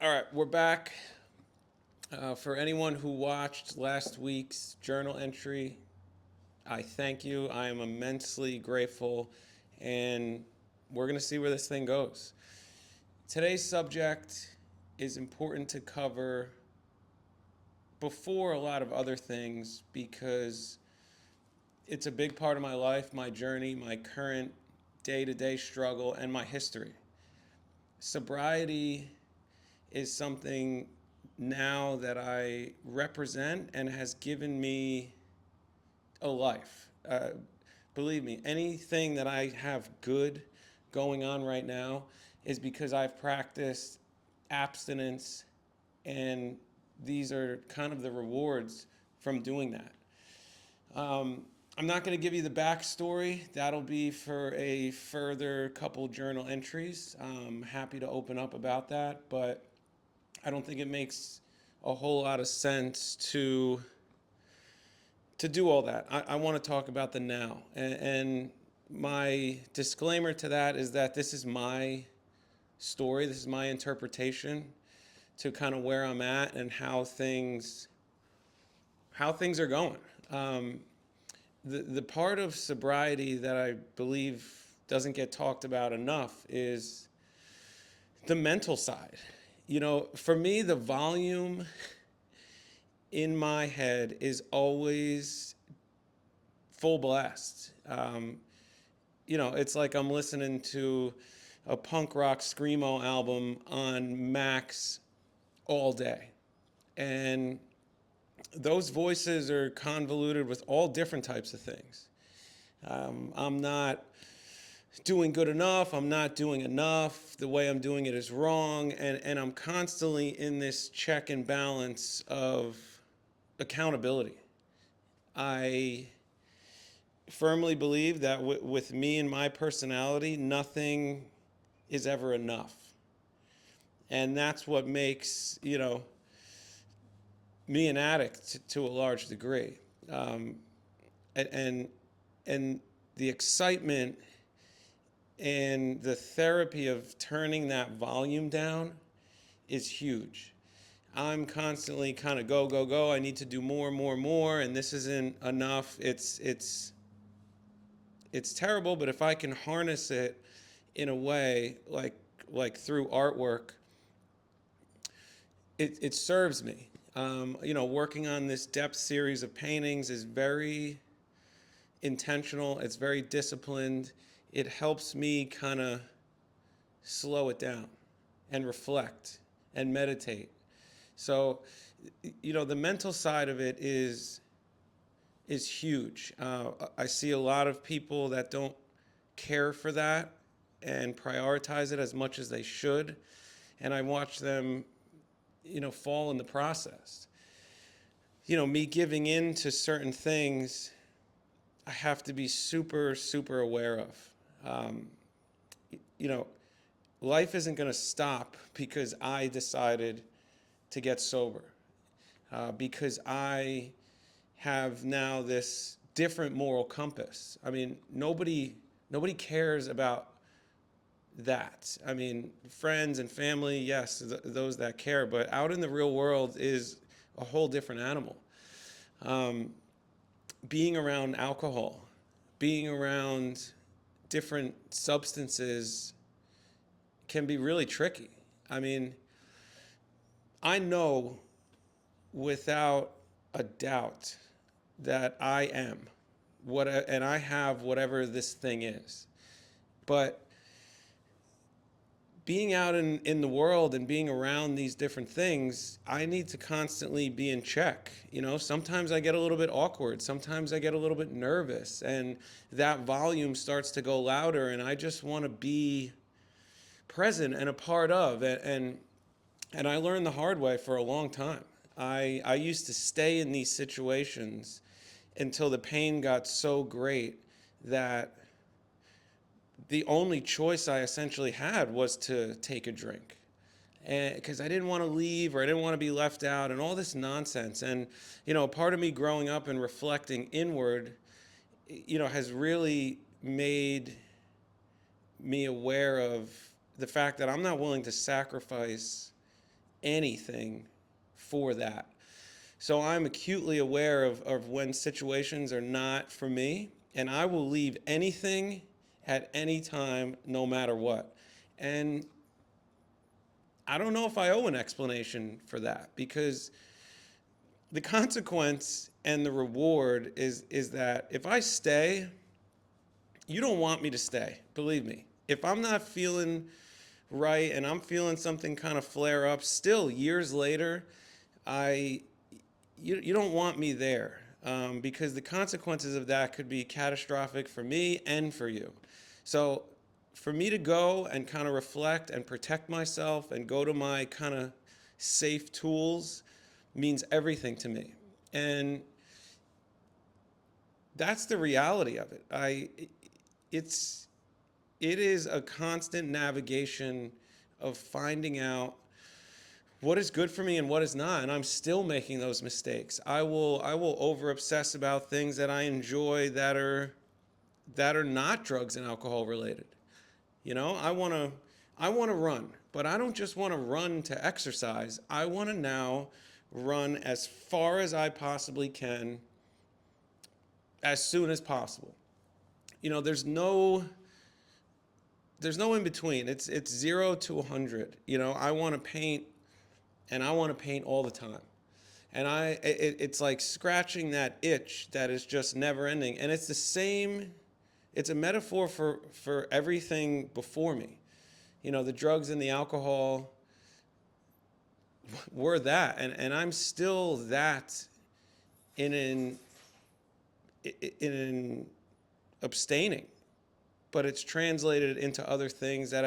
All right, we're back. For anyone who watched last week's journal entry, I thank you. I am immensely grateful, and we're going to see where this thing goes. Today's subject is important to cover before a lot of other things because it's a big part of my life, my journey, my current day to day struggle, and my history. Sobriety is something now that I represent and has given me a life. Believe me, anything that I have good going on right now is because I've practiced abstinence, and these are kind of the rewards from doing that. Um, I'm not going to give you the backstory. That'll be for a further couple journal entries. I'm happy to open up about that, but I don't think it makes a whole lot of sense to do all that. I want to talk about the now, and my disclaimer to that is that this is my story. This is my interpretation to kind of where I'm at and how things are going. Um, the part of sobriety that I believe doesn't get talked about enough is the mental side. For me, the volume in my head is always full blast. It's like I'm listening to a punk rock screamo album on max all day, and those voices are convoluted with all different types of things. I'm not doing good enough. I'm not doing enough. The way I'm doing it is wrong, and I'm constantly in this check and balance of accountability. I firmly believe that with me and my personality, nothing is ever enough. And that's what makes, me an addict to a large degree. Um, and, and the excitement and the therapy of turning that volume down is huge. I'm constantly kind of go, go, go. I need to do more, more, more, and this isn't enough. It's terrible, but if I can harness it in a way like through artwork, it serves me. Working on this depth series of paintings is very intentional. It's very disciplined. It helps me kind of slow it down and reflect and meditate. So, the mental side of it is huge. I see a lot of people that don't care for that and prioritize it as much as they should, and I watch them, fall in the process. Me giving in to certain things, I have to be super, super aware of. Um, you know, Life isn't going to stop because I decided to get sober, because I have now this different moral compass. I mean, nobody cares about that. I mean, friends and family, yes, those that care, but out in the real world is a whole different animal. Um, Being around alcohol, being around different substances can be really tricky. I mean, I know without a doubt that I am and I have whatever this thing is. But being out in the world and being around these different things, I need to constantly be in check. Sometimes I get a little bit awkward. Sometimes I get a little bit nervous, and that volume starts to go louder, and I just want to be present and a part of it. And I learned the hard way for a long time. I used to stay in these situations until the pain got so great that the only choice I essentially had was to take a drink. And because I didn't want to leave or I didn't want to be left out and all this nonsense. And, part of me growing up and reflecting inward, has really made me aware of the fact that I'm not willing to sacrifice anything for that. So I'm acutely aware of when situations are not for me, and I will leave anything at any time, no matter what. And I don't know if I owe an explanation for that, because the consequence and the reward is that if I stay, you don't want me to stay. Believe me. If I'm not feeling right and I'm feeling something kind of flare up, still years later, I you don't want me there, because the consequences of that could be catastrophic for me and for you. So for me to go and kind of reflect and protect myself and go to my kind of safe tools means everything to me. And that's the reality of it. It's it is a constant navigation of finding out what is good for me and what is not, and I'm still making those mistakes. I will over obsess about things that I enjoy that are not drugs and alcohol related. You know, I want to run, but I don't just want to run to exercise. I want to now run as far as I possibly can, as soon as possible. You know, there's no in between. It's 0 to 100. You know, I want to paint, and I want to paint all the time. And it's like scratching that itch that is just never ending. And it's the same. It's a metaphor for everything before me. You know, the drugs and the alcohol were that, and I'm still that in an abstaining, but it's translated into other things that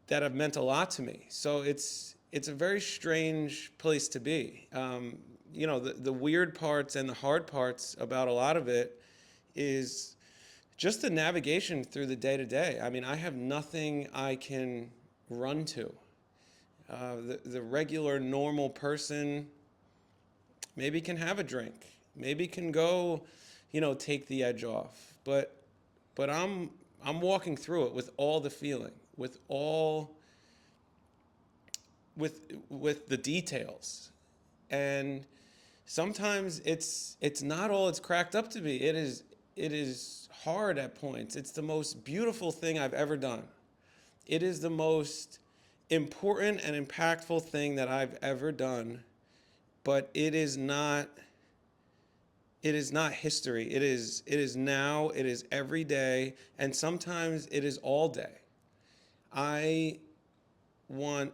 have meant a lot to me. So it's a very strange place to be. You know, the weird parts and the hard parts about a lot of it is just the navigation through the day to day. I mean, I have nothing I can run to. The regular normal person maybe can have a drink, maybe can go, you know, take the edge off. But I'm walking through it with all the feeling, with the details. And sometimes it's not all it's cracked up to be. It is hard at points. It's the most beautiful thing I've ever done. It is the most important and impactful thing that I've ever done, but it is not history. It is now, it is every day, and sometimes it is all day. I want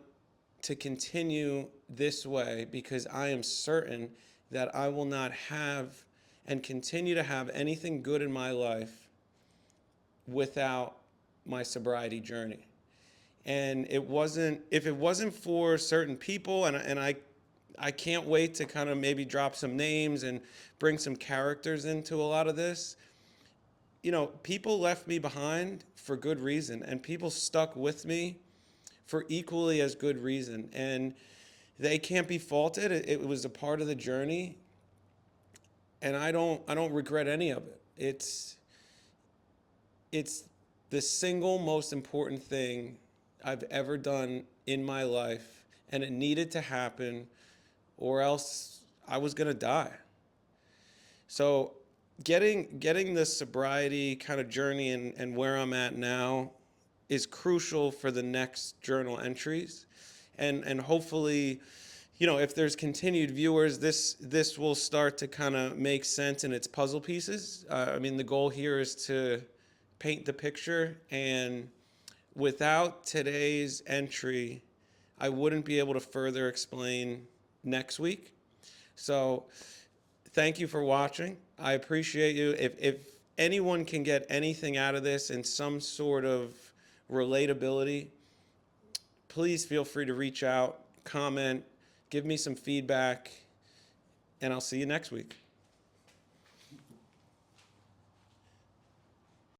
to continue this way because I am certain that I will not have and continue to have anything good in my life without my sobriety journey. And if it wasn't for certain people, and I can't wait to kind of maybe drop some names and bring some characters into a lot of this. You know, people left me behind for good reason, and people stuck with me for equally as good reason. And they can't be faulted. It was a part of the journey, and I don't regret any of it. It's the single most important thing I've ever done in my life, and it needed to happen, or else I was gonna die. So getting the sobriety kind of journey and where I'm at now is crucial for the next journal entries. And hopefully, you know, if there's continued viewers, this will start to kind of make sense in its puzzle pieces. I mean, the goal here is to paint the picture, and without today's entry, I wouldn't be able to further explain next week. So thank you for watching. I appreciate you. If anyone can get anything out of this in some sort of relatability, please feel free to reach out, comment, give me some feedback, and I'll see you next week.